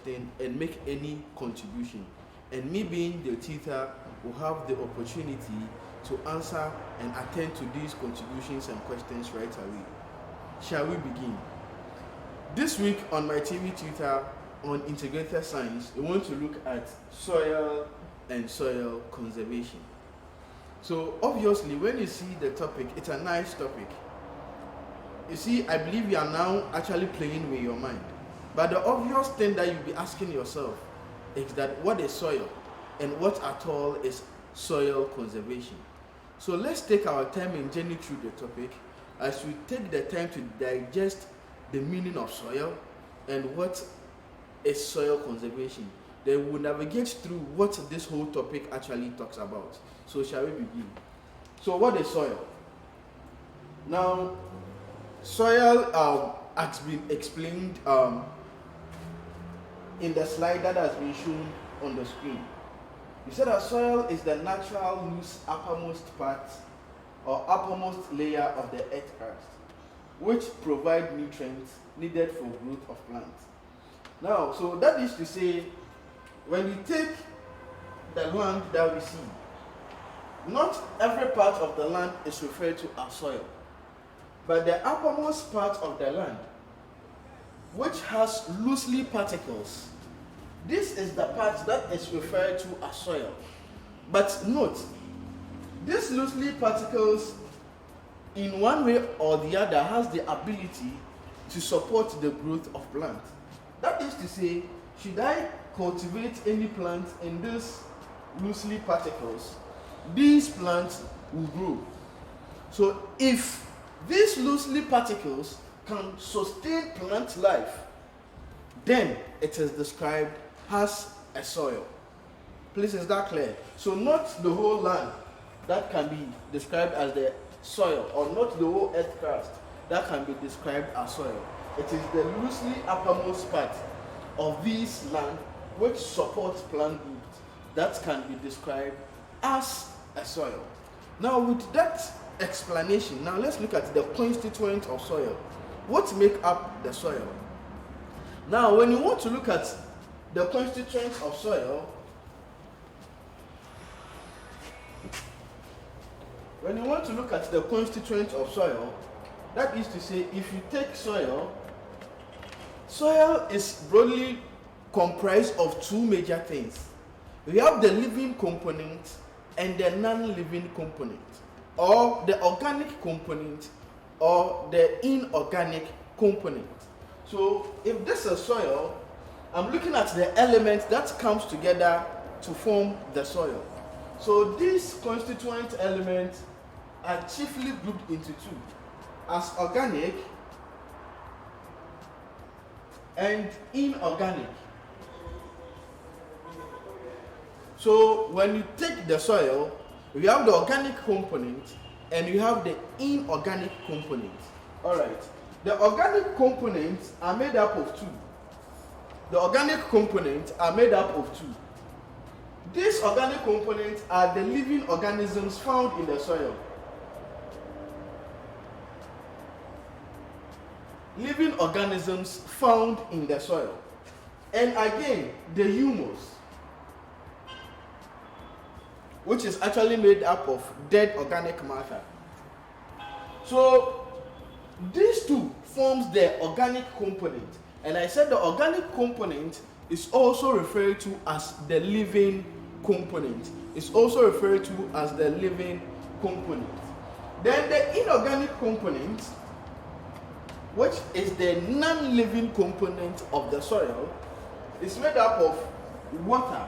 question and make any contribution. And me being the tutor will have the opportunity to answer and attend to these contributions and questions right away. Shall we begin? This week on my TV tutor on integrated science, we want to look at soil and soil conservation. So obviously when you see the topic, it's a nice topic. You see, I believe you are now actually playing with your mind. But the obvious thing that you'll be asking yourself is that what is soil and what at all is soil conservation? So let's take our time and journey through the topic as we take the time to digest the meaning of soil and what is soil conservation. Then we'll navigate through what this whole topic actually talks about. So shall we begin? So what is soil? Now, soil has been explained in the slide that has been shown on the screen. We said that soil is the natural loose uppermost part or uppermost layer of the earth crust, which provide nutrients needed for growth of plants. Now, so that is to say, when you take the land that we see, not every part of the land is referred to as soil, but the uppermost part of the land, which has loosely particles, this is the part that is referred to as soil. But note, these loosely particles in one way or the other has the ability to support the growth of plants. That is to say, should I cultivate any plant in these loosely particles, these plants will grow. So if these loosely particles can sustain plant life, then it is described as a soil. Please, is that clear? So not the whole land that can be described as the soil, or not the whole earth crust that can be described as soil. It is the loosely uppermost part of this land which supports plant growth that can be described as a soil. Now with that explanation, now let's look at the constituents of soil. What make up the soil? Now when you want to look at the constituents of soil, that is to say, if you take soil, soil is broadly comprised of two major things. We have the living component and the non-living component, or the organic component or the inorganic component. So if this is soil, I'm looking at the elements that comes together to form the soil. So these constituent elements are chiefly grouped into two, as organic and inorganic. So when you take the soil, we have the organic component and you have the inorganic component. All right. The organic components are made up of two. These organic components are the living organisms found in the soil. And again, the humus, which is actually made up of dead organic matter. So these two forms the organic component. And I said the organic component is also referred to as the living component. Then the inorganic component, which is the non-living component of the soil, is made up of water.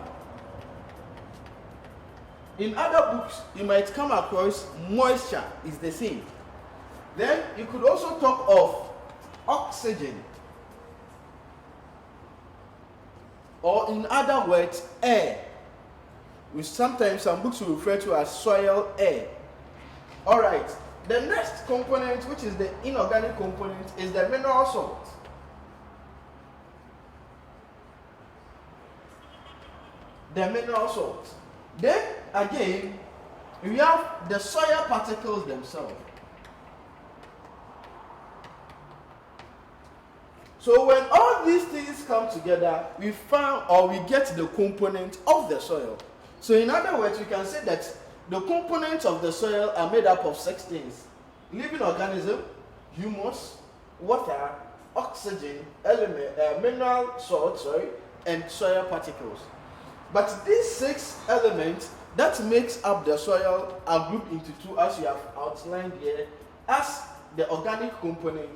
In other books, you might come across moisture is the same. Then you could also talk of oxygen, or in other words, air, which sometimes some books will refer to as soil air. All right. The next component, which is the inorganic component, is the mineral salt. Then again, we have the soil particles themselves. So when all these things come together, we found or we get the component of the soil. So in other words, we can say that the components of the soil are made up of 6 things: living organism, humus, water, oxygen, mineral salt, and soil particles. But these 6 elements that makes up the soil are grouped into 2, as you have outlined here, as the organic component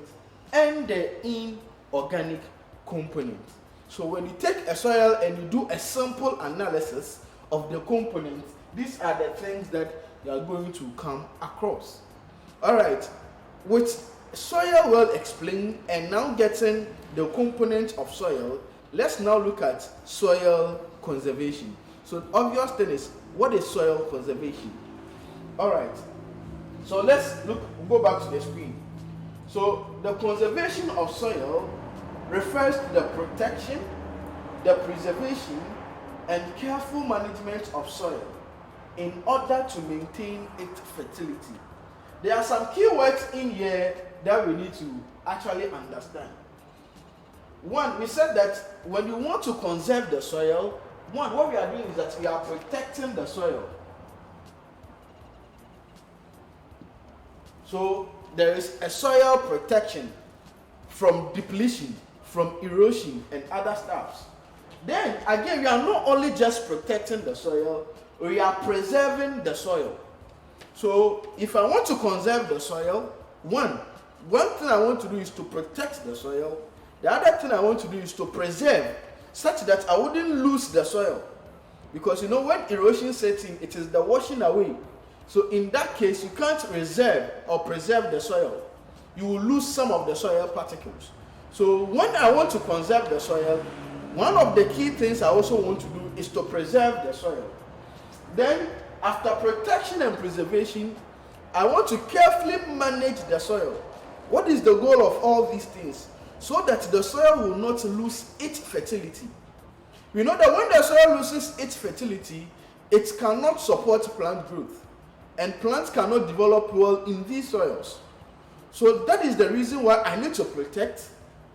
and the inorganic component. So when you take a soil and you do a simple analysis of the components, these are the things that you are going to come across. All right, with soil well explained and now getting the components of soil, let's now look at soil conservation. So the obvious thing is, what is soil conservation? All right, so let's go back to the screen. So the conservation of soil refers to the protection, the preservation, and careful management of soil in order to maintain its fertility. There are some key words in here that we need to actually understand. One, we said that when you want to conserve the soil, what we are doing is that we are protecting the soil. So there is a soil protection from depletion, from erosion, and other stuff. Then again, we are not only just protecting the soil, we are preserving the soil. So if I want to conserve the soil, one thing I want to do is to protect the soil. The other thing I want to do is to preserve, such that I wouldn't lose the soil. Because when erosion sets in, it is the washing away. So in that case, you can't reserve or preserve the soil. You will lose some of the soil particles. So when I want to conserve the soil, one of the key things I also want to do is to preserve the soil. Then, after protection and preservation, I want to carefully manage the soil. What is the goal of all these things? So that the soil will not lose its fertility. We know that when the soil loses its fertility, it cannot support plant growth, and plants cannot develop well in these soils. So that is the reason why I need to protect,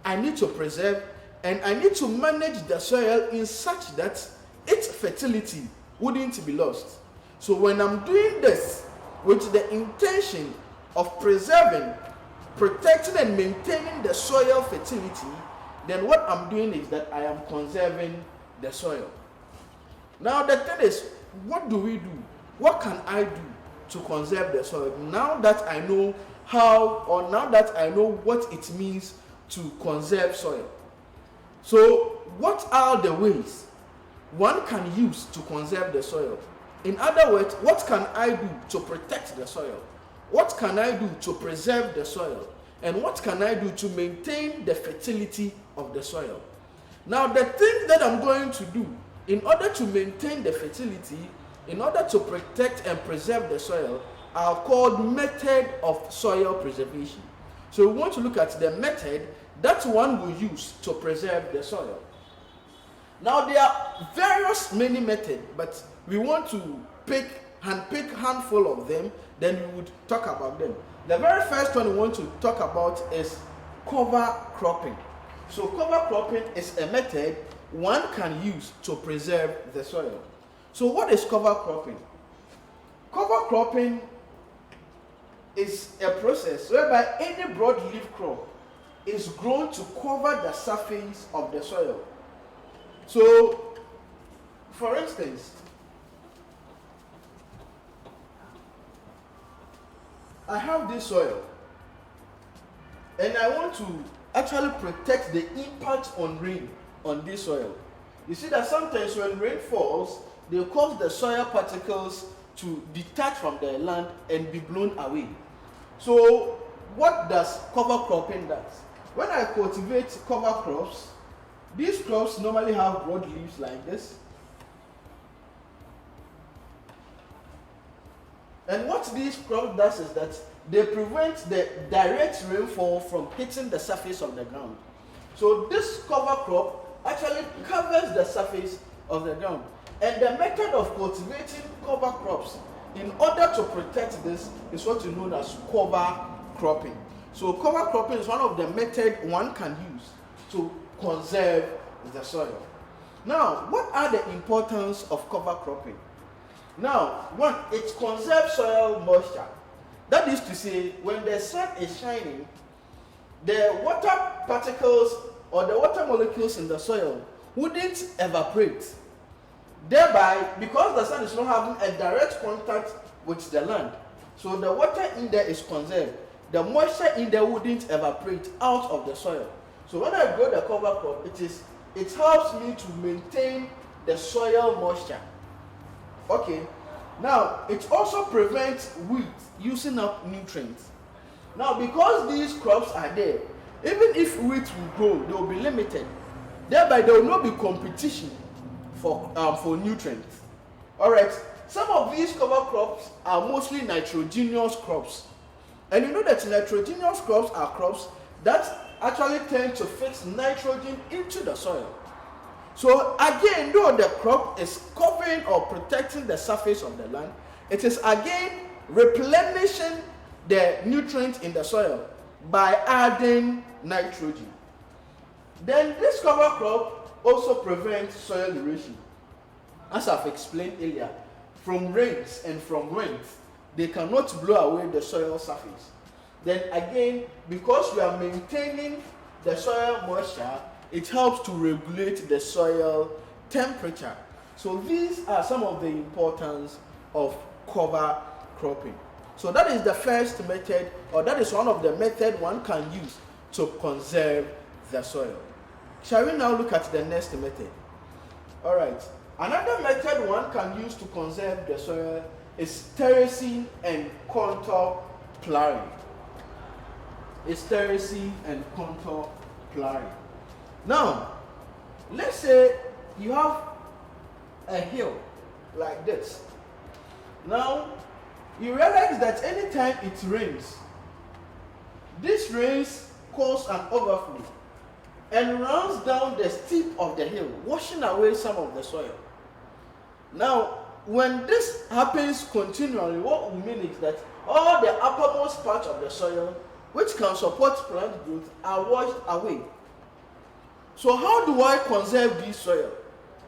I need to preserve, and I need to manage the soil in such that its fertility wouldn't be lost. So when I'm doing this with the intention of preserving, protecting, and maintaining the soil fertility, then what I'm doing is that I am conserving the soil. Now the thing is, what do we do? What can I do to conserve the soil now that I know how, or now that I know what it means to conserve soil? So what are the ways one can use to conserve the soil? In other words, what can I do to protect the soil? What can I do to preserve the soil? And what can I do to maintain the fertility of the soil? Now, the things that I'm going to do in order to maintain the fertility, in order to protect and preserve the soil, are called method of soil preservation. So we want to look at the method that one will use to preserve the soil. Now, there are many methods, but we want to handpick handful of them, then we would talk about them. The very first one we want to talk about is cover cropping. So cover cropping is a method one can use to preserve the soil. So what is cover cropping? Cover cropping is a process whereby any broadleaf crop is grown to cover the surface of the soil. So, for instance, I have this soil and I want to actually protect the impact on rain on this soil. You see that sometimes when rain falls, they cause the soil particles to detach from the land and be blown away. So what does cover cropping do? When I cultivate cover crops, these crops normally have broad leaves like this. And what these crops does is that they prevent the direct rainfall from hitting the surface of the ground. So this cover crop actually covers the surface of the ground. And the method of cultivating cover crops in order to protect this is what is known as cover cropping. So cover cropping is one of the methods one can use to conserve the soil. Now, what are the importance of cover cropping? Now, one, it conserves soil moisture. That is to say, when the sun is shining, the water particles or the water molecules in the soil wouldn't evaporate. Thereby, because the sun is not having a direct contact with the land, so the water in there is conserved. The moisture in there wouldn't evaporate out of the soil. So when I grow the cover crop, it helps me to maintain the soil moisture. Okay. Now, it also prevents weeds using up nutrients. Now, because these crops are there, even if weeds will grow, they will be limited. Thereby, there will not be competition for nutrients. All right. Some of these cover crops are mostly nitrogenous crops. And you know that nitrogenous crops are crops that actually tend to fix nitrogen into the soil. So again, though the crop is covering or protecting the surface of the land, it is again replenishing the nutrients in the soil by adding nitrogen. Then this cover crop also prevents soil erosion. As I've explained earlier, from rains and from winds, they cannot blow away the soil surface. Then again, because we are maintaining the soil moisture, it helps to regulate the soil temperature. So these are some of the importance of cover cropping. So that is the first method, or that is one of the methods one can use to conserve the soil. Shall we now look at the next method? All right. Another method one can use to conserve the soil is terracing and contour plowing. It's terracing and contour plowing. Now, let's say you have a hill like this. Now, you realize that anytime it rains, this rains cause an overflow and runs down the steep of the hill, washing away some of the soil. Now, when this happens continually, what we mean is that all the uppermost parts of the soil, which can support plant growth, are washed away. So how do I conserve this soil?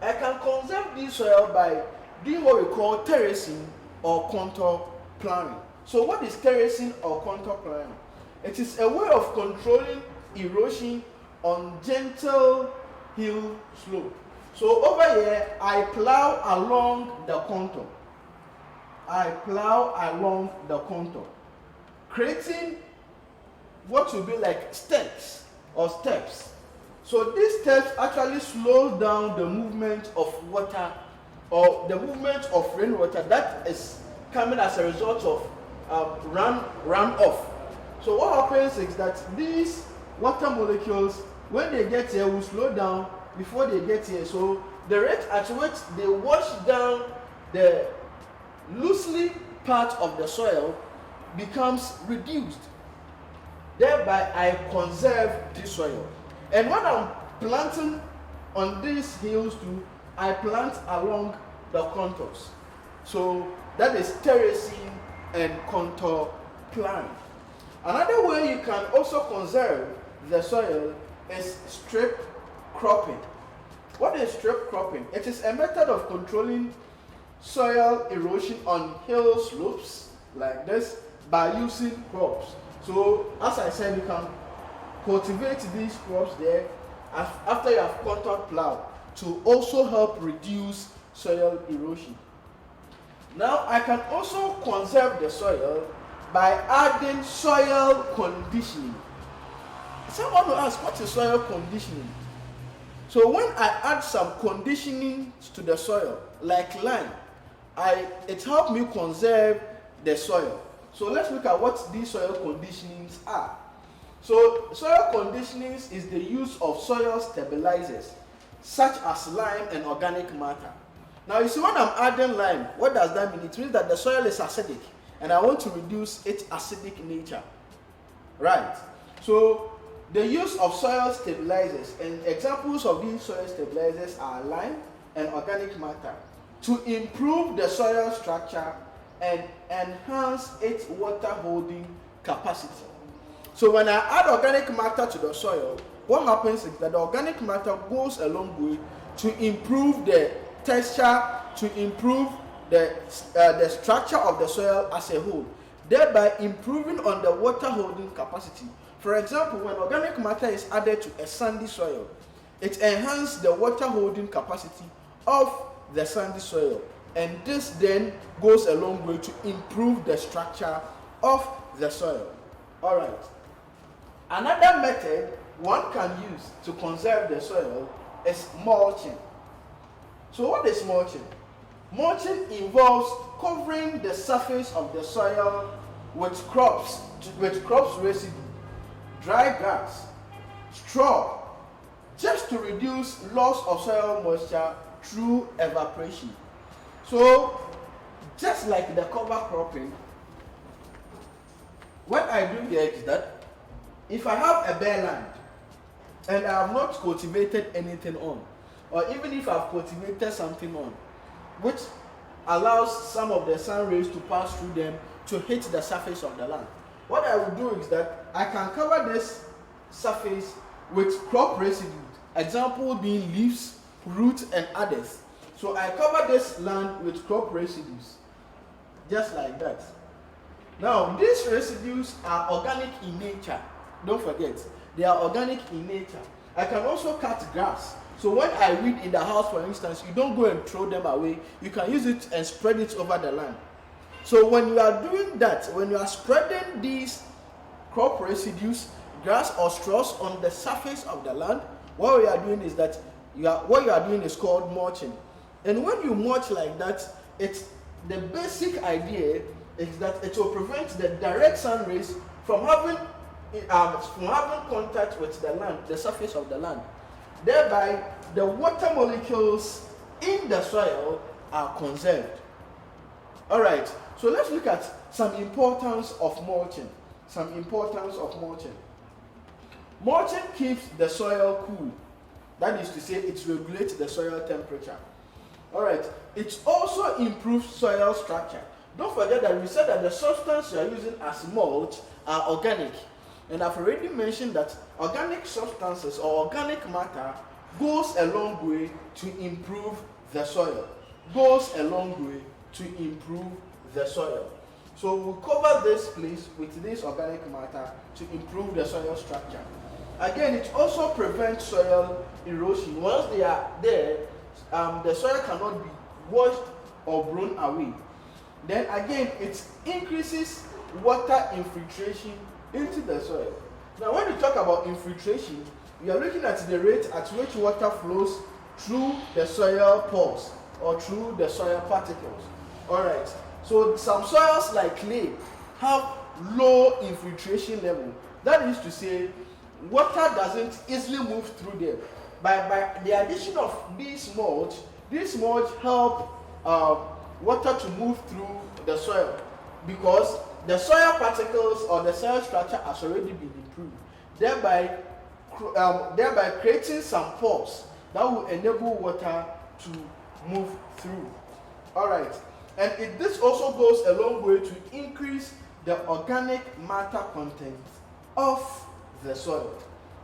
I can conserve this soil by doing what we call terracing or contour plowing. So what is terracing or contour plowing? It is a way of controlling erosion on gentle hill slope. So over here, I plow along the contour. I plow along the contour, creating what will be like steps or steps. So these steps actually slow down the movement of water or the movement of rainwater that is coming as a result of runoff. So what happens is that these water molecules, when they get here, will slow down before they get here. So the rate at which they wash down the loosely part of the soil becomes reduced. Thereby, I conserve this soil. And when I'm planting on these hills too, I plant along the contours. So that is terracing and contour plowing. Another way you can also conserve the soil is strip cropping. What is strip cropping? It is a method of controlling soil erosion on hill slopes like this by using crops. So as I said, you can cultivate these crops there after you have contour plowed to also help reduce soil erosion. Now I can also conserve the soil by adding soil conditioning. Someone will ask, what is soil conditioning? So when I add some conditioning to the soil, like lime, it helps me conserve the soil. So let's look at what these soil conditionings are. So soil conditionings is the use of soil stabilizers, such as lime and organic matter. Now you see, when I'm adding lime, what does that mean? It means that the soil is acidic, and I want to reduce its acidic nature. Right? So the use of soil stabilizers, and examples of these soil stabilizers are lime and organic matter, to improve the soil structure and enhance its water holding capacity. So when I add organic matter to the soil, what happens is that the organic matter goes a long way to improve the texture, to improve the structure of the soil as a whole, thereby improving on the water holding capacity. For example, when organic matter is added to a sandy soil, it enhances the water holding capacity of the sandy soil, and this then goes a long way to improve the structure of the soil. All right. Another method one can use to conserve the soil is mulching. So what is mulching? Mulching involves covering the surface of the soil with crops residue, dry grass, straw, just to reduce loss of soil moisture through evaporation. So just like the cover cropping, what I do here is that if I have a bare land and I have not cultivated anything on, or even if I've cultivated something on, which allows some of the sun rays to pass through them to hit the surface of the land, what I will do is that I can cover this surface with crop residues, example being leaves, roots, and others. So I cover this land with crop residues, just like that. Now, these residues are organic in nature. Don't forget, they are organic in nature. I can also cut grass. So when I weed in the house, for instance, you don't go and throw them away. You can use it and spread it over the land. So when you are doing that, when you are spreading these crop residues, grass or straws on the surface of the land, what you are doing is that what you are doing is called mulching. And when you mulch like that, the basic idea is that it will prevent the direct sun rays from having contact with the land, the surface of the land. Thereby, the water molecules in the soil are conserved. All right, so let's look at some importance of mulching. Mulching keeps the soil cool. That is to say, it regulates the soil temperature. All right, it also improves soil structure. Don't forget that we said that the substance you are using as mulch are organic. And I've already mentioned that organic substances or organic matter goes a long way to improve the soil. So we'll cover this place with this organic matter to improve the soil structure. Again, it also prevents soil erosion. Once they are there, the soil cannot be washed or blown away. Then again, it increases water infiltration into the soil. Now, when we talk about infiltration, we are looking at the rate at which water flows through the soil pores or through the soil particles. All right. So some soils like clay have low infiltration level. That is to say, water doesn't easily move through them. By the addition of this mulch help water to move through the soil, because the soil particles or the soil structure has already been improved, thereby creating some pores that will enable water to move through. All right, and this also goes a long way to increase the organic matter content of the soil.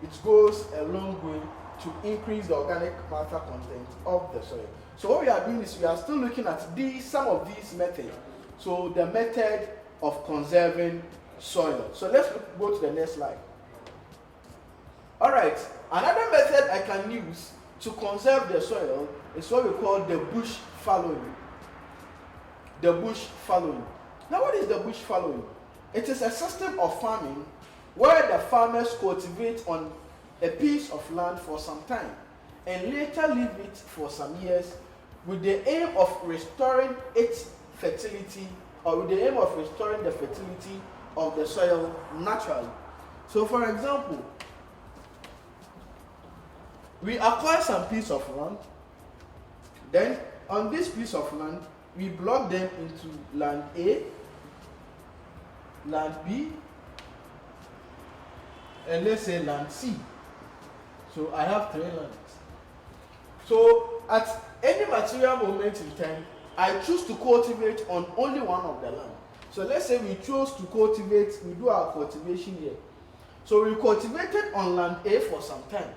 It goes a long way to increase the organic matter content of the soil. So what we are doing is we are still looking at some of these methods. So the method of conserving soil. So let's go to the next slide. All right, another method I can use to conserve the soil is what we call the bush fallowing. The bush fallowing. Now, what is the bush fallowing? It is a system of farming where the farmers cultivate on a piece of land for some time and later leave it for some years with the aim of restoring its fertility, or with the aim of restoring the fertility of the soil naturally. So for example, we acquire some piece of land, then on this piece of land we block them into land A, land B, and let's say land C. So I have 3 lands. So at any material moment in time, I choose to cultivate on only one of the land. So let's say we chose to cultivate, we do our cultivation here. So we cultivated on land A for some time.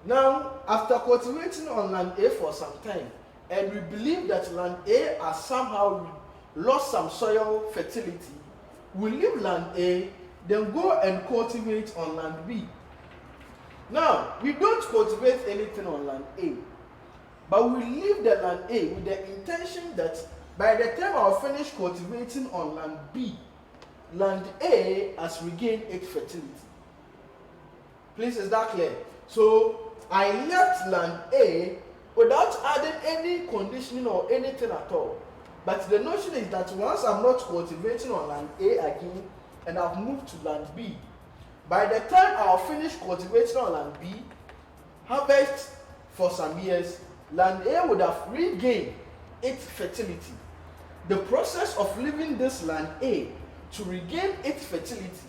Now, after cultivating on land A for some time, and we believe that land A has somehow lost some soil fertility, we leave land A, then go and cultivate on land B. Now, we don't cultivate anything on land A, but we leave the land A with the intention that by the time I'll finish cultivating on land B, land A has regained its fertility. Please, is that clear? So, I left land A without adding any conditioning or anything at all. But the notion is that once I'm not cultivating on land A again, and I've moved to land B, by the time I'll finish cultivating on land B, harvest for some years, land A would have regained its fertility. The process of leaving this land A to regain its fertility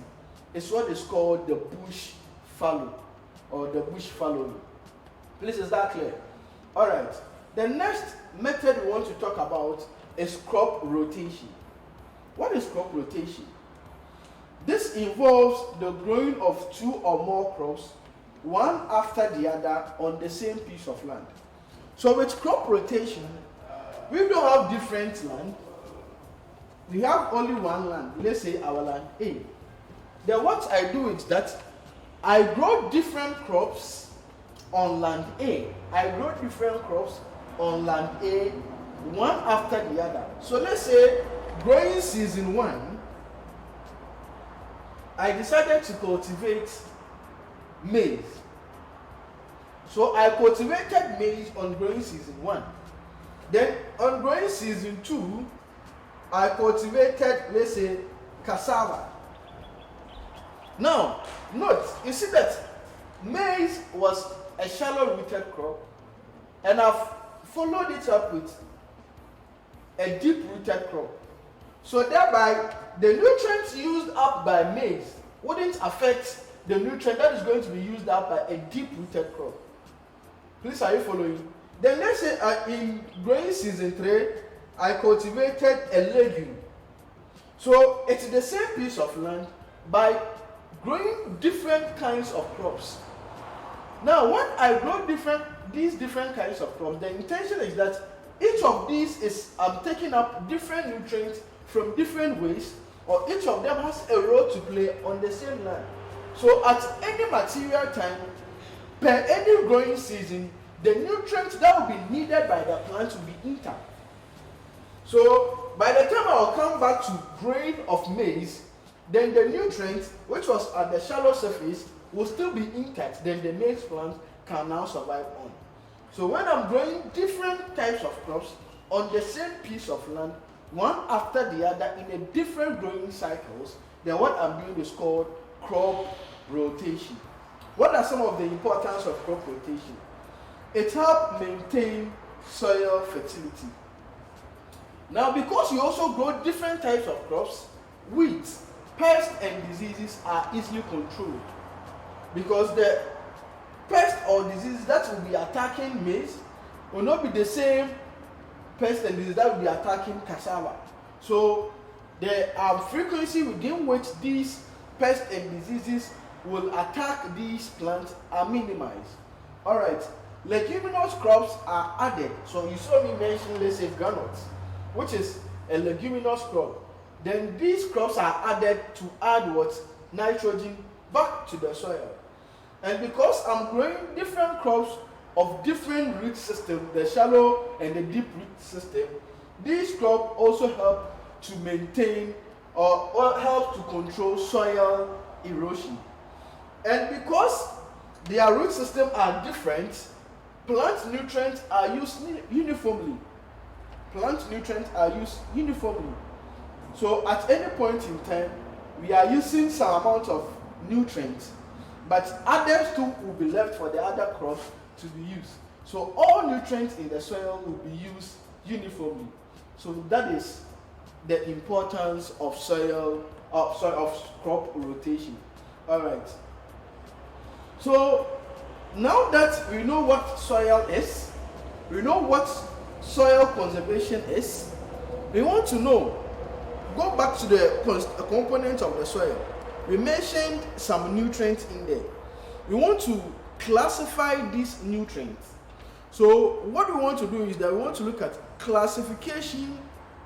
is what is called the bush fallow, or the bush fallowing. Please, is that clear? Alright, the next method we want to talk about is crop rotation. What is crop rotation? This involves the growing of two or more crops, one after the other on the same piece of land. So with crop rotation, we don't have different land. We have only one land. Let's say our land A. Then what I do is that I grow different crops on land A. I grow different crops on land A, one after the other. So let's say growing season 1, I decided to cultivate maize. So I cultivated maize on growing season 1. Then on growing season 2, I cultivated, let's say, cassava. Now, note, you see that maize was a shallow rooted crop, and I've followed it up with a deep rooted crop. So thereby, the nutrients used up by maize wouldn't affect the nutrient that is going to be used up by a deep rooted crop. Please, are you following? Then let's say in growing season 3, I cultivated a legume. So it's the same piece of land by growing different kinds of crops. Now, when I grow these different kinds of crops, the intention is that each of these is taking up different nutrients from different ways, or each of them has a role to play on the same land. So at any material time, per any growing season, the nutrients that will be needed by the plant will be intact. So by the time I will come back to grain of maize, then the nutrients, which was at the shallow surface, will still be intact. Then the maize plant can now survive on. So when I'm growing different types of crops on the same piece of land, one after the other in a different growing cycles, then what I'm doing is called crop rotation. What are some of the importance of crop rotation? It helps maintain soil fertility. Now, because you also grow different types of crops, weeds, pests and diseases are easily controlled. Because the pest or disease that will be attacking maize will not be the same pest and disease that will be attacking cassava. So the frequency within which these pests and diseases will attack these plants are minimized. Alright, leguminous crops are added. So you saw me mention, let's say, granules, which is a leguminous crop. Then these crops are added to add what? Nitrogen back to the soil. And because I'm growing different crops of different root system, the shallow and the deep root system, these crops also help to maintain or help to control soil erosion. And because their root systems are different, plant nutrients are used uniformly. Plant nutrients are used uniformly. So at any point in time, we are using some amount of nutrients, but others too will be left for the other crops to be used. So all nutrients in the soil will be used uniformly. So that is the importance of of crop rotation. All right. So now that we know what soil is, we know what soil conservation is, we want to know, go back to the components of the soil. we mentioned some nutrients in there. We want to classify these nutrients. So what we want to do is that we want to look at classification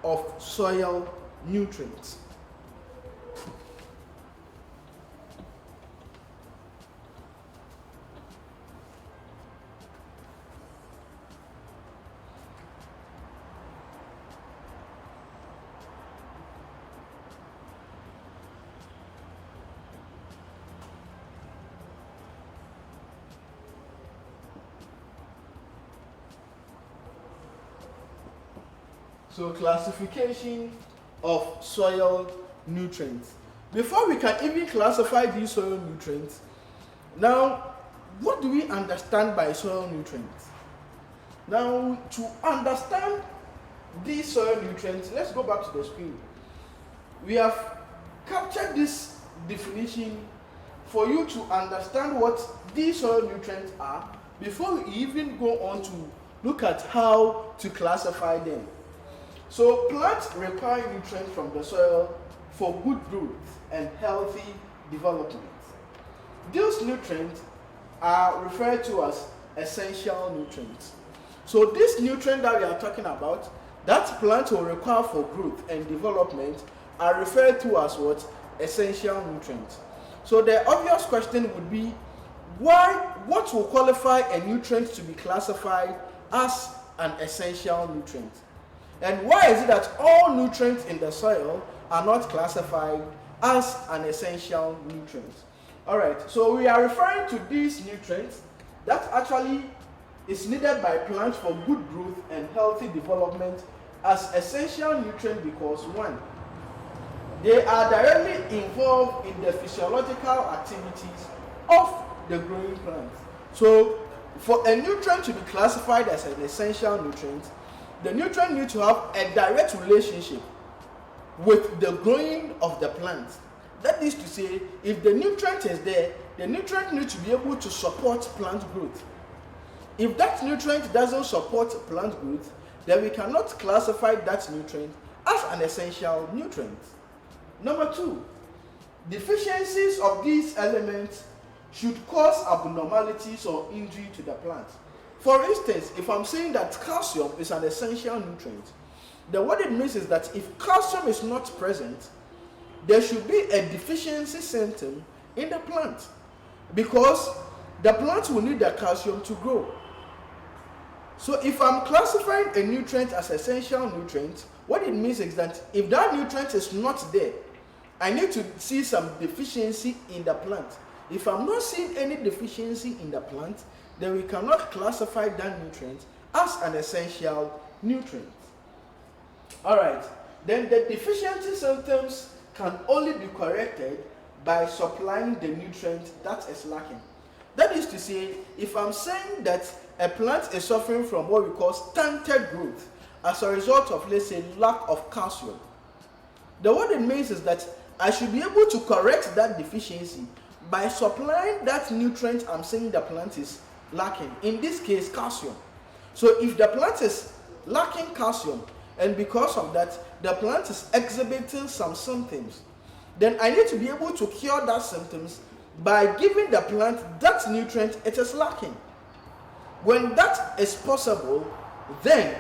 of soil nutrients. So classification of soil nutrients. Before we can even classify these soil nutrients, now what do we understand by soil nutrients? Now to understand these soil nutrients, let's go back to the screen. We have captured this definition for you to understand what these soil nutrients are before we even go on to look at how to classify them. So plants require nutrients from the soil for good growth and healthy development. These nutrients are referred to as essential nutrients. So this nutrient that we are talking about, that plants will require for growth and development, are referred to as what? Essential nutrients. So the obvious question would be, what will qualify a nutrient to be classified as an essential nutrient? And why is it that all nutrients in the soil are not classified as an essential nutrient? Alright, so we are referring to these nutrients that actually is needed by plants for good growth and healthy development as essential nutrient because one, they are directly involved in the physiological activities of the growing plant. So for a nutrient to be classified as an essential nutrient, the nutrient needs to have a direct relationship with the growing of the plant. That is to say, if the nutrient is there, the nutrient needs to be able to support plant growth. If that nutrient doesn't support plant growth, then we cannot classify that nutrient as an essential nutrient. Number two, deficiencies of these elements should cause abnormalities or injury to the plant. For instance, if I'm saying that calcium is an essential nutrient, then what it means is that if calcium is not present, there should be a deficiency symptom in the plant because the plant will need the calcium to grow. So if I'm classifying a nutrient as essential nutrient, what it means is that if that nutrient is not there, I need to see some deficiency in the plant. If I'm not seeing any deficiency in the plant, then we cannot classify that nutrient as an essential nutrient. Alright, then the deficiency symptoms can only be corrected by supplying the nutrient that is lacking. That is to say, if I'm saying that a plant is suffering from what we call stunted growth as a result of, let's say, lack of calcium, then what it means is that I should be able to correct that deficiency by supplying that nutrient I'm saying the plant is lacking, in this case calcium. So if the plant is lacking calcium and because of that the plant is exhibiting some symptoms, then I need to be able to cure that symptoms by giving the plant that nutrient it is lacking. When that is possible, then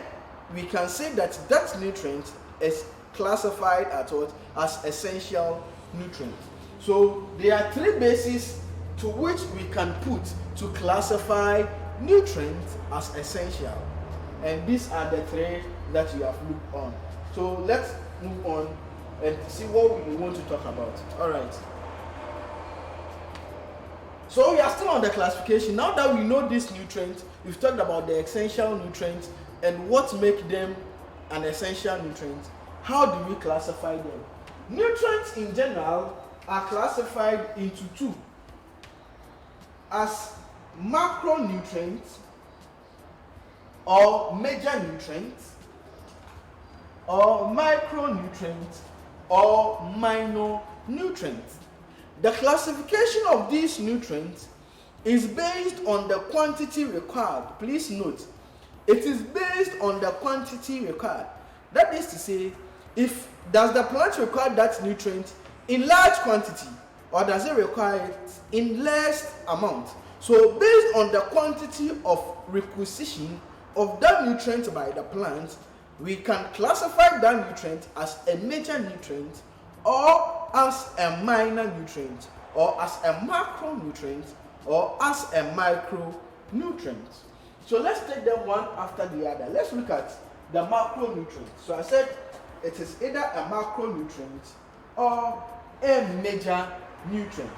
we can say that that nutrient is classified as essential nutrient. So there are three bases to which we can put to classify nutrients as essential, and these are the three that you have looked on. So let's move on and see what we want to talk about. All right, so we are still on the classification. Now that we know these nutrients, we've talked about the essential nutrients and what makes them an essential nutrient. How do we classify them? Nutrients in general are classified into two: as macronutrients or major nutrients, or micronutrients or minor nutrients. The classification of these nutrients is based on the quantity required. Please note, it is based on the quantity required. That is to say, if does the plant require that nutrient in large quantity, or does it require it in less amount? So based on the quantity of requisition of that nutrient by the plant, we can classify that nutrient as a major nutrient, or as a minor nutrient, or as a macronutrient, or as a micronutrient. So let's take them one after the other. Let's look at the macronutrient. So I said it is either a macronutrient or a major nutrient.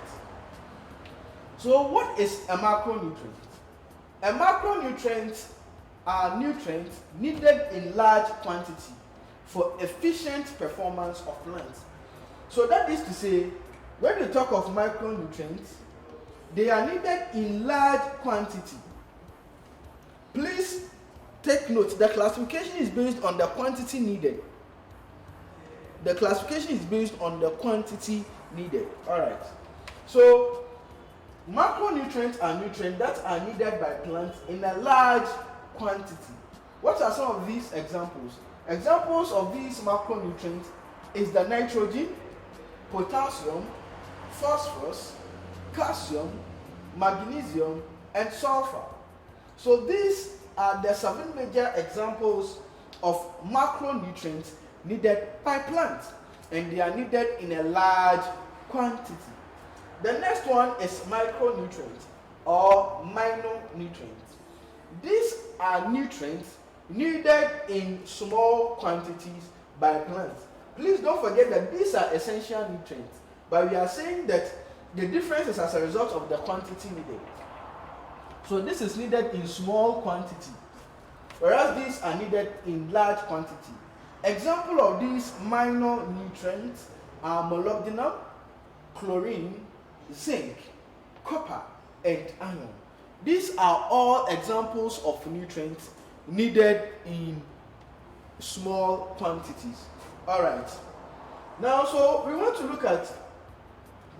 So what is a macronutrient? A macronutrient are nutrients needed in large quantity for efficient performance of plants. So that is to say, when we talk of micronutrients, they are needed in large quantity. Please take note, the classification is based on the quantity needed. The classification is based on the quantity needed. Alright. So macronutrients are nutrients that are needed by plants in a large quantity. What are some of these examples? Examples of these macronutrients is the nitrogen, potassium, phosphorus, calcium, magnesium, and sulfur. So these are the 7 major examples of macronutrients needed by plants, and they are needed in a large quantity. The next one is micronutrients or minor nutrients. These are nutrients needed in small quantities by plants. Please don't forget that these are essential nutrients, but we are saying that the difference is as a result of the quantity needed. So this is needed in small quantity, whereas these are needed in large quantity. Example of these minor nutrients are molybdenum, chlorine, zinc, copper, and iron. These are all examples of nutrients needed in small quantities. Alright. Now, so we want to look at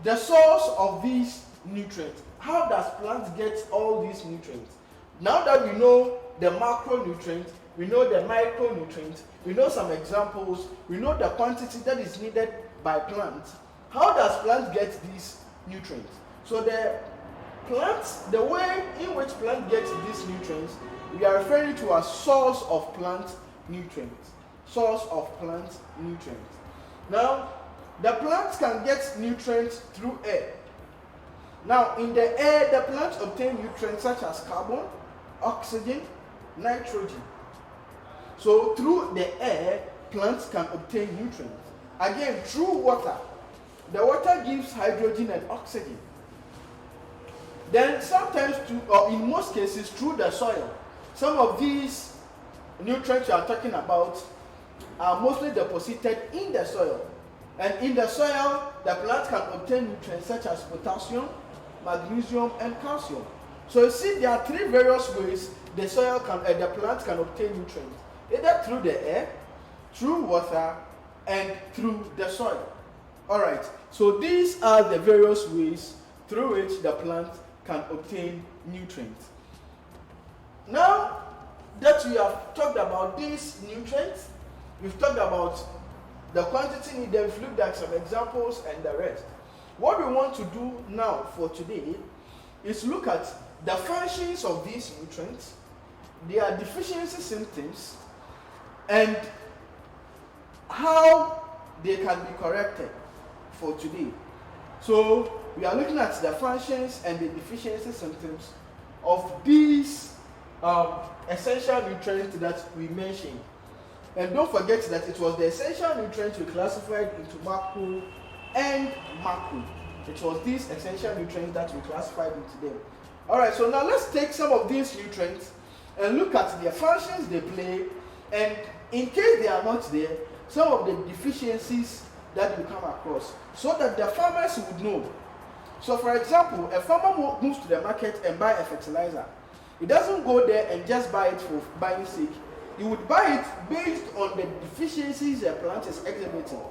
the source of these nutrients. How does plants get all these nutrients? Now that we know the macronutrients, we know the micronutrients, we know some examples, we know the quantity that is needed by plants. How does plants get these nutrients? So the way in which plant gets these nutrients, we are referring to as source of plant nutrients. Source of plant nutrients. Now, the plants can get nutrients through air. Now, in the air, the plants obtain nutrients such as carbon, oxygen, nitrogen. So, through the air, plants can obtain nutrients. Again, through water. The water gives hydrogen and oxygen. Then sometimes, or in most cases, through the soil. Some of these nutrients you are talking about are mostly deposited in the soil. And in the soil, the plant can obtain nutrients such as potassium, magnesium, and calcium. So you see, there are 3 various ways the plant can obtain nutrients. Either through the air, through water, and through the soil. Alright, so these are the various ways through which the plant can obtain nutrients. Now that we have talked about these nutrients, we've talked about the quantity needed, we've looked at some examples and the rest. What we want to do now for today is look at the functions of these nutrients, their deficiency symptoms, and how they can be corrected for today. So we are looking at the functions and the deficiency symptoms of these essential nutrients that we mentioned. And don't forget that it was the essential nutrients we classified into macro and macro. It was these essential nutrients that we classified into them. Alright, so now let's take some of these nutrients and look at their functions they play, and in case they are not there, some of the deficiencies that we come across, so that the farmers would know. So for example, a farmer moves to the market and buy a fertilizer. He doesn't go there and just buy it for buying sake. He would buy it based on the deficiencies the plant is exhibiting.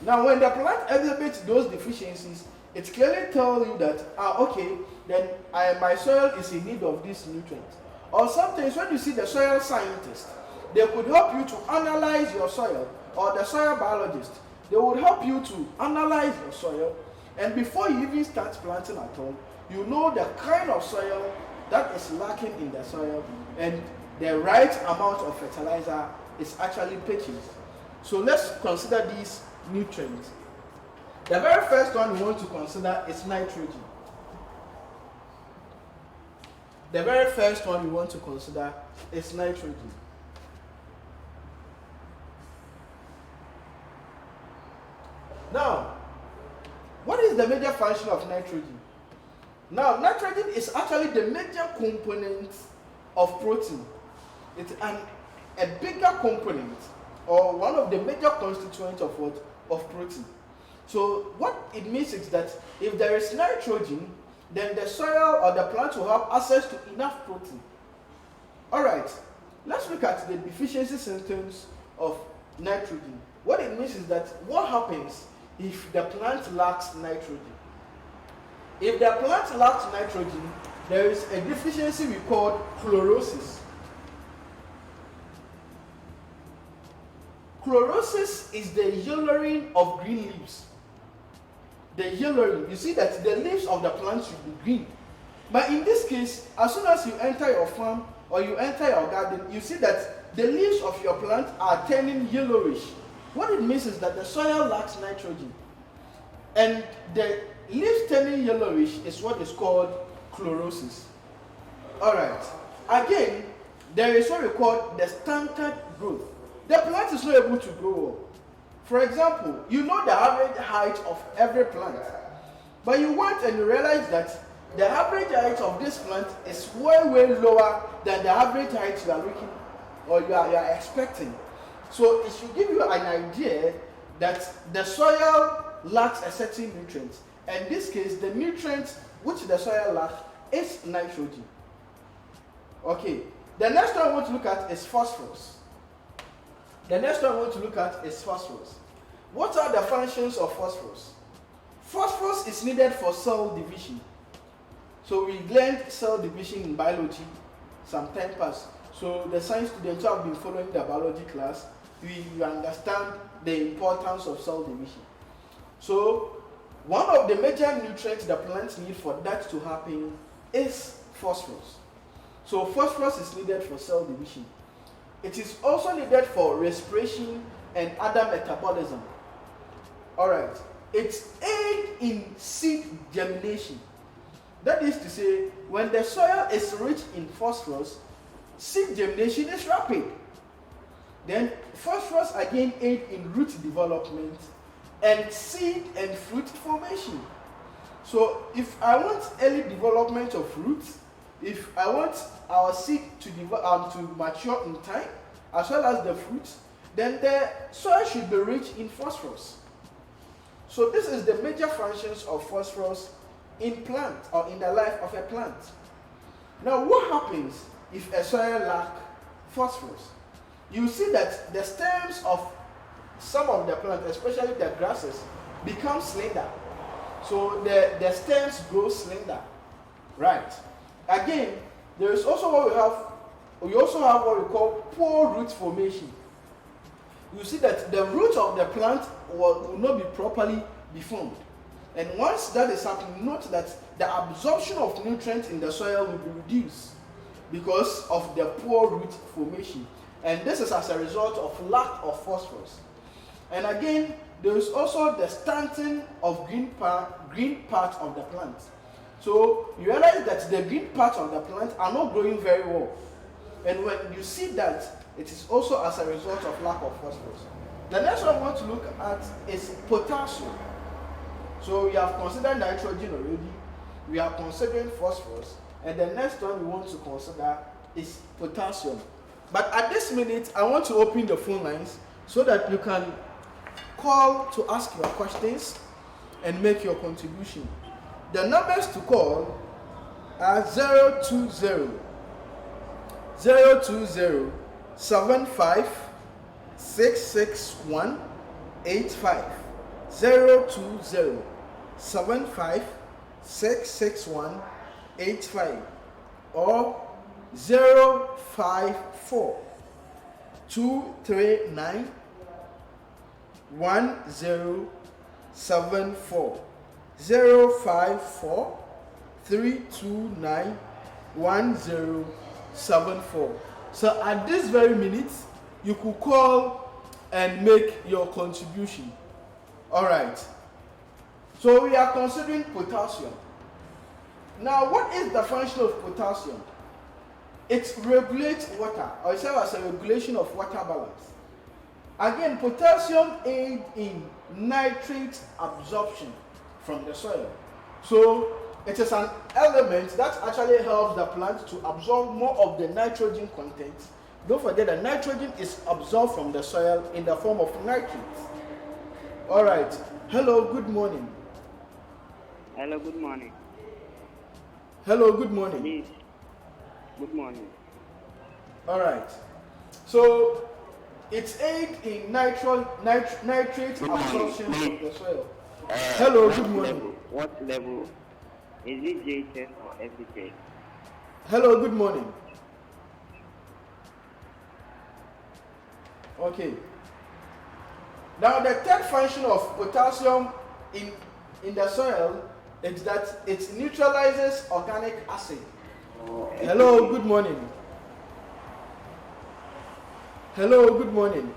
Now when the plant exhibits those deficiencies, it clearly tells you that, okay, then my soil is in need of this nutrient. Or sometimes when you see the soil scientist, they could help you to analyze your soil, or the soil biologist. They would help you to analyze your soil And before you even start planting at all, you know the kind of soil that is lacking in the soil, and the right amount of fertilizer is actually purchased. So let's consider these nutrients. The very first one we want to consider is nitrogen. The very first one we want to consider is nitrogen. Now, what is the major function of nitrogen? Now, nitrogen is actually the major component of protein. It's a bigger component, or one of the major constituents of what? Of protein. So what it means is that if there is nitrogen, then the soil or the plant will have access to enough protein. Alright, let's look at the deficiency symptoms of nitrogen. What it means is that what happens if the plant lacks nitrogen? If the plant lacks nitrogen, there is a deficiency we call chlorosis. Chlorosis is the yellowing of green leaves. The yellowing, you see that the leaves of the plant should be green. But in this case, as soon as you enter your farm or you enter your garden, you see that the leaves of your plant are turning yellowish. What it means is that the soil lacks nitrogen. And the leaves turning yellowish is what is called chlorosis. Alright, again, there is what we call the stunted growth. The plant is not able to grow well. For example, you know the average height of every plant, but you went and you realize that the average height of this plant is way lower than the average height you are looking or you are expecting. So it should give you an idea that the soil lacks a certain nutrient. And in this case, the nutrient which the soil lacks is nitrogen. Okay, the next one I want to look at is phosphorus. What are the functions of phosphorus? Phosphorus is needed for cell division. So we learned cell division in biology some time past. So the science students who have been following the biology class, we understand the importance of cell division. So one of the major nutrients the plants need for that to happen is phosphorus. So phosphorus is needed for cell division. It is also needed for respiration and other metabolism. Alright, it aids in seed germination. That is to say, when the soil is rich in phosphorus, seed germination is rapid. Then phosphorus again aids in root development and seed and fruit formation. So if I want early development of roots, if I want our seed to mature in time, as well as the fruits, then the soil should be rich in phosphorus. So this is the major functions of phosphorus in plant or in the life of a plant. Now what happens if a soil lacks phosphorus? You see that the stems of some of the plants, especially the grasses, become slender. So the stems grow slender. Right. Again, there is also what we have. We also have what we call poor root formation. You see that the root of the plant will not be properly deformed. And once that is happening, note that the absorption of nutrients in the soil will be reduced because of the poor root formation. And this is as a result of lack of phosphorus. And again, there is also the stunting of green part of the plant. So you realize that the green parts of the plant are not growing very well. And when you see that, it is also as a result of lack of phosphorus. The next one I want to look at is potassium. So we have considered nitrogen already. We are considering phosphorus. And the next one we want to consider is potassium. But at this minute, I want to open the phone lines so that you can call to ask your questions and make your contribution. The numbers to call are 020 75 661 85 020 75 661 85 or 054 239 1074 054-329-1074. So at this very minute, you could call and make your contribution. All right. So we are considering potassium. Now, what is the function of potassium? It regulates water, or it serves as a regulation of water balance. Again, potassium aids in nitrate absorption from the soil. So it is an element that actually helps the plant to absorb more of the nitrogen content. Don't forget that nitrogen is absorbed from the soil in the form of nitrates. All right. Hello, good morning. Hello, good morning. Hello, good morning. Please. Good morning. All right. So it's aid in nitrate absorption from the soil. Hello, good morning. What level? Is it J10 or FDK? Hello, good morning. Okay. Now the third function of potassium in the soil is that it neutralizes organic acid. Hello, good morning. Hello, good morning.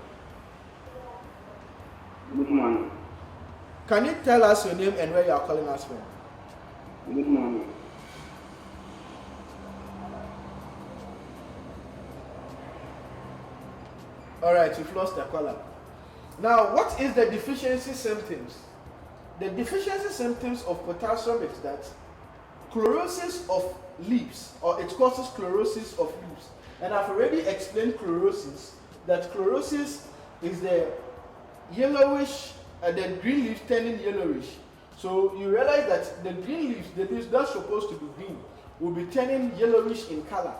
Good morning. Can you tell us your name and where you are calling us from? Good morning. All right, you've lost the caller. Now, what is the deficiency symptoms? The deficiency symptoms of potassium is that chlorosis of leaves, or it causes chlorosis of leaves. And I've already explained chlorosis, that chlorosis is the yellowish, the green leaves turning yellowish. So you realize that the green leaves, the leaves that's supposed to be green, will be turning yellowish in color.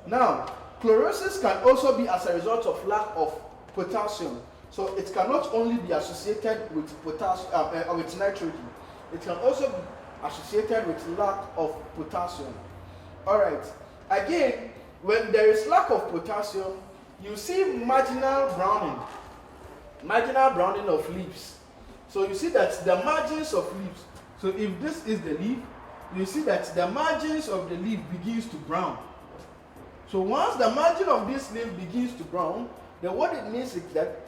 Now, chlorosis can also be as a result of lack of potassium. So it cannot only be associated with potassium, with nitrogen. It can also be associated with lack of potassium. All right. Again, when there is lack of potassium, you see marginal browning of leaves. So you see that the margins of leaves. So if this is the leaf, you see that the margins of the leaf begins to brown. So once the margin of this leaf begins to brown, then what it means is that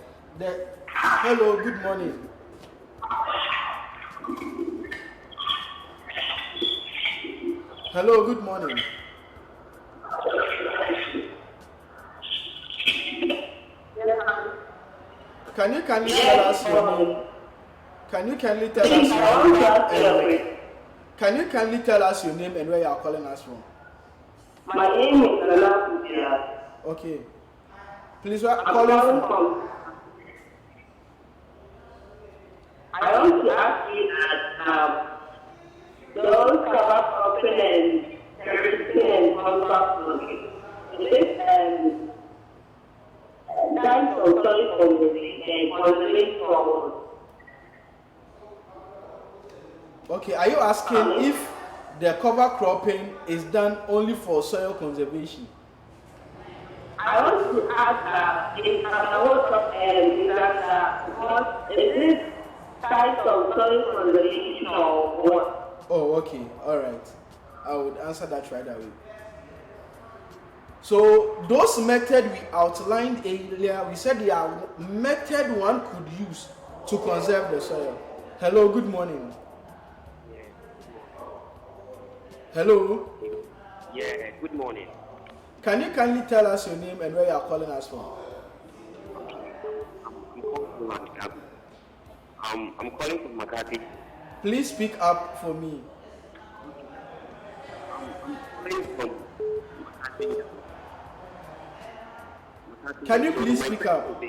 hello, good morning. Hello, good morning. Can you kindly tell us your name? Can you kindly tell us your name? Can you kindly tell us your name and where you are calling us from? My name is Nana. Okay. Please, where are you calling from? I want to ask you that those cover open and everything and contract looking. This time for solid conservation problem. Okay, are you asking if the cover cropping is done only for soil conservation? I want to ask if is this type of soil conservation or what? Oh, okay, all right. I would answer that right away. So those methods we outlined earlier, we said they are method one could use to conserve the soil. Hello, good morning. Hello. Yeah, good morning. Can you kindly tell us your name and where you are calling us from? I'm calling from Makati. Please speak up for me. I'm calling from Makati. Can you please speak up?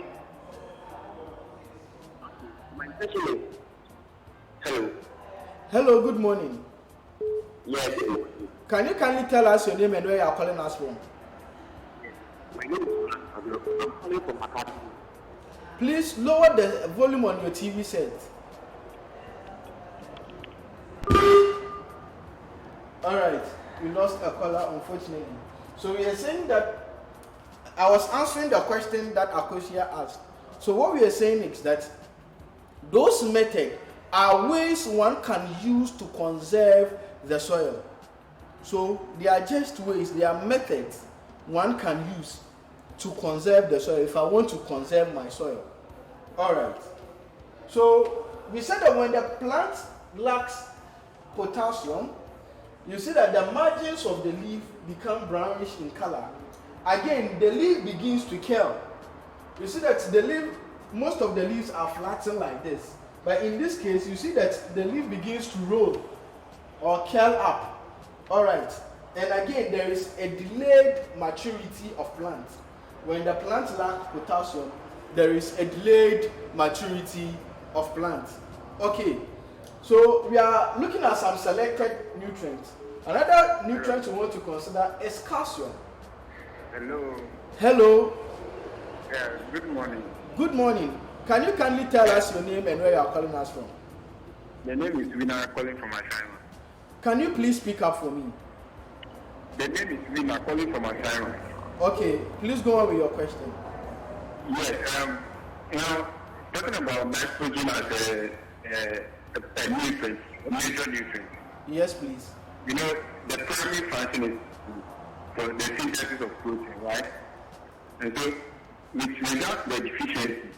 My question is, hello. Hello, good morning. Yes. Can you kindly tell us your name and where you are calling us from? My name is I'm calling from Makati. Please lower the volume on your TV set. Alright, we lost a caller unfortunately. So we are saying that I was answering the question that Akosia asked. So what we are saying is that those methods are ways one can use to conserve the soil. So they are just ways, they are methods one can use to conserve the soil if I want to conserve my soil. Alright. So we said that when the plant lacks potassium, you see that the margins of the leaf become brownish in color. Again, the leaf begins to curl. You see that the leaf, most of the leaves are flattened like this. But in this case, you see that the leaf begins to roll or curl up. Alright. And again, there is a delayed maturity of plant. When the plant lacks potassium, there is a delayed maturity of plant. Okay. So we are looking at some selected nutrients. Another nutrient we want to consider is calcium. Hello. Hello. Yeah, good morning. Good morning. Can you kindly tell us your name and where you are calling us from? The name is Wina calling from Ashanti. Can you please speak up for me? The name is Wina calling from Ashanti. Okay, please go on with your question. Yes, talking about nitrogen as a nutrient, a major nutrient. Yes, please. You know, the primary function is for the synthesis of protein, right? And so, without the deficiency,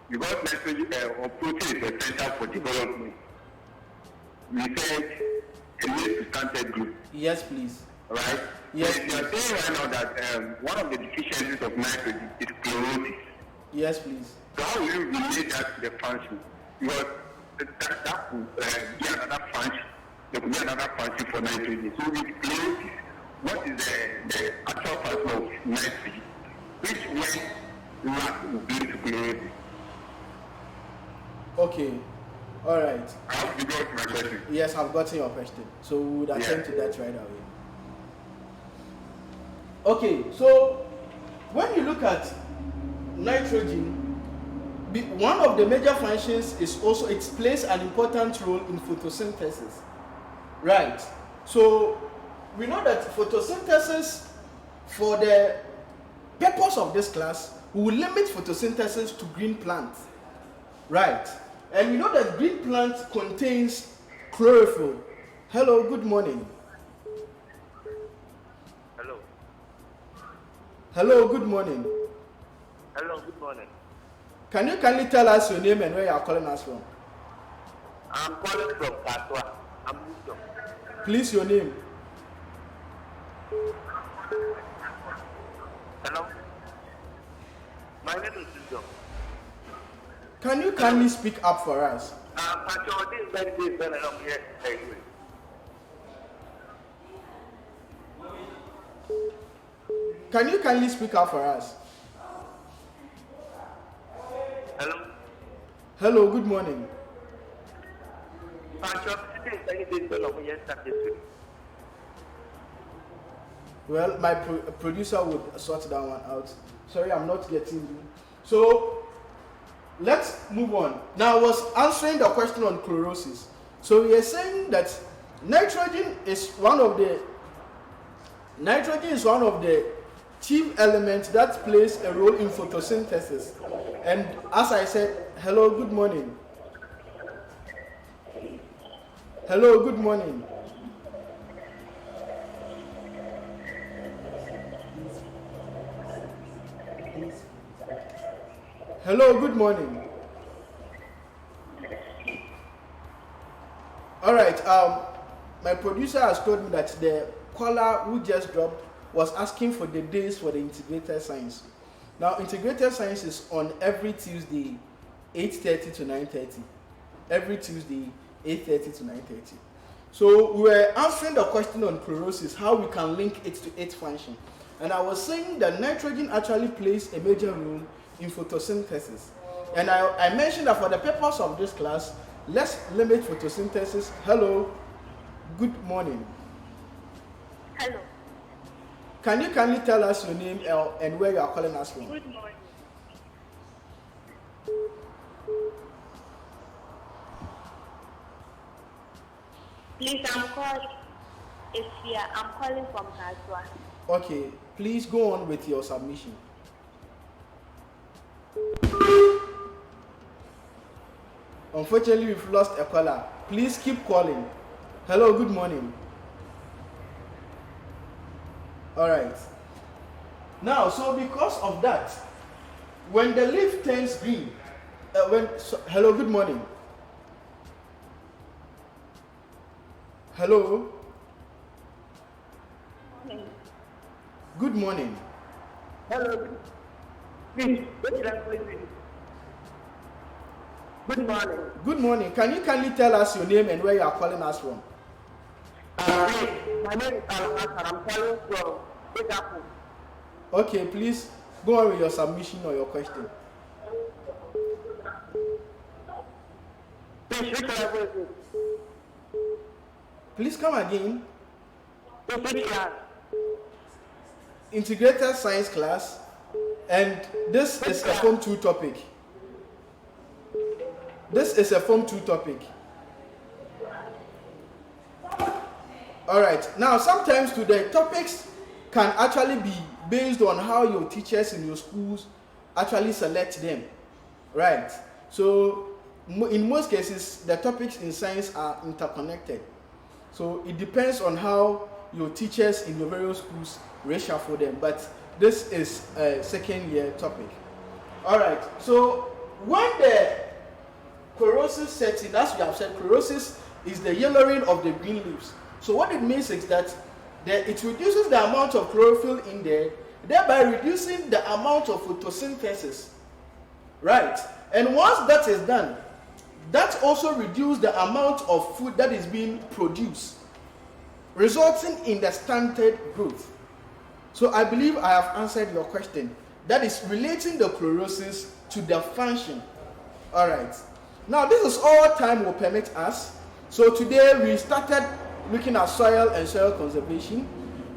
because nitrogen or protein is essential for development, research and needs to standard group. Yes, please. Right? Yes. You are saying right now that one of the deficiencies of nitrogen is chlorosis. Yes, please. So how will you relate that to the function? Because that could be another function. There could be another function for nitrogen. So with chlorosis, what is the actual function of nitrogen? Which when lack will be to chlorosis? Okay. All right. I hope you got my question. Yes, I've gotten your question. So we would attend to that right away. Okay, so when you look at nitrogen, one of the major functions is also it plays an important role in photosynthesis. Right. So we know that photosynthesis, for the purpose of this class, we will limit photosynthesis to green plants. Right. And we know that green plant contains chlorophyll. Hello, good morning. Hello. Hello, good morning. Hello, good morning. Can you kindly tell us your name and where you are calling us from? I'm calling from Katwa. I'm Wisdom. Please, your name. Hello. My name is Wisdom. Can you kindly speak up for us? Actually, this is very long here. Can you kindly speak up for us? Hello. Hello, good morning. Well, my producer would sort that one out. Sorry, I'm not getting you. So, let's move on. Now, I was answering the question on chlorosis. So, we are saying that nitrogen is one of the chief elements that plays a role in photosynthesis. And as I said, hello, good morning. Hello, good morning. Hello, good morning. All right. My producer has told me that the caller who just dropped was asking for the days for the integrated science. Now, integrated science is on every Tuesday, 8:30 to 9:30. Every Tuesday, 8:30 to 9:30. So we were answering the question on chlorosis, how we can link it to its function. And I was saying that nitrogen actually plays a major role in photosynthesis. And I mentioned that for the purpose of this class, let's limit photosynthesis. Hello, good morning. Hello. Can you kindly tell us your name and where you are calling us from? Good morning. Please, I'm calling from Kaswa. Okay, please go on with your submission. Unfortunately, we've lost a caller. Please keep calling. Hello, good morning. All right. Now, so because of that, when the leaf turns green, hello, good morning. Hello. Good morning. Hello. Please, what should I call you? Good morning. Good morning. Can you kindly tell us your name and where you are calling us from? My name is Alhassan. I'm calling from Singapore. Okay, please go on with your submission or your question. Please, which should I call you? Please come again. Which class? Integrated science class, and this is a Form 2 topic. This is a Form 2 topic. Alright, now sometimes the topics can actually be based on how your teachers in your schools actually select them. Right? So, in most cases, the topics in science are interconnected. So, it depends on how your teachers in your various schools reshuffle them. But this is a second year topic. Alright, so when the chlorosis sets in, as we have said, chlorosis is the yellowing of the green leaves. So what it means is that it reduces the amount of chlorophyll in there, thereby reducing the amount of photosynthesis. Right? And once that is done, that also reduces the amount of food that is being produced, resulting in the stunted growth. So I believe I have answered your question. That is relating the chlorosis to the function. Alright. Now this is all time will permit us. So today we started looking at soil and soil conservation.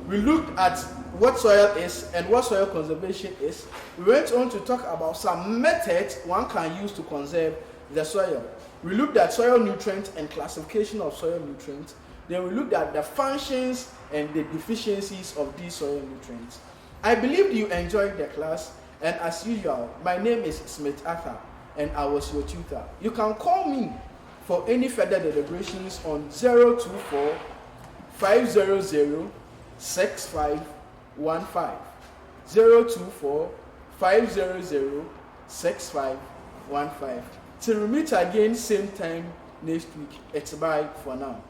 We looked at what soil is and what soil conservation is. We went on to talk about some methods one can use to conserve the soil. We looked at soil nutrients and classification of soil nutrients. Then we looked at the functions and the deficiencies of these soil nutrients. I believe you enjoyed the class, and as usual, my name is Smith Arthur, and I was your tutor. You can call me for any further deliberations on 024 500 6515. 024 500 6515. Till we meet again same time next week. It's bye for now.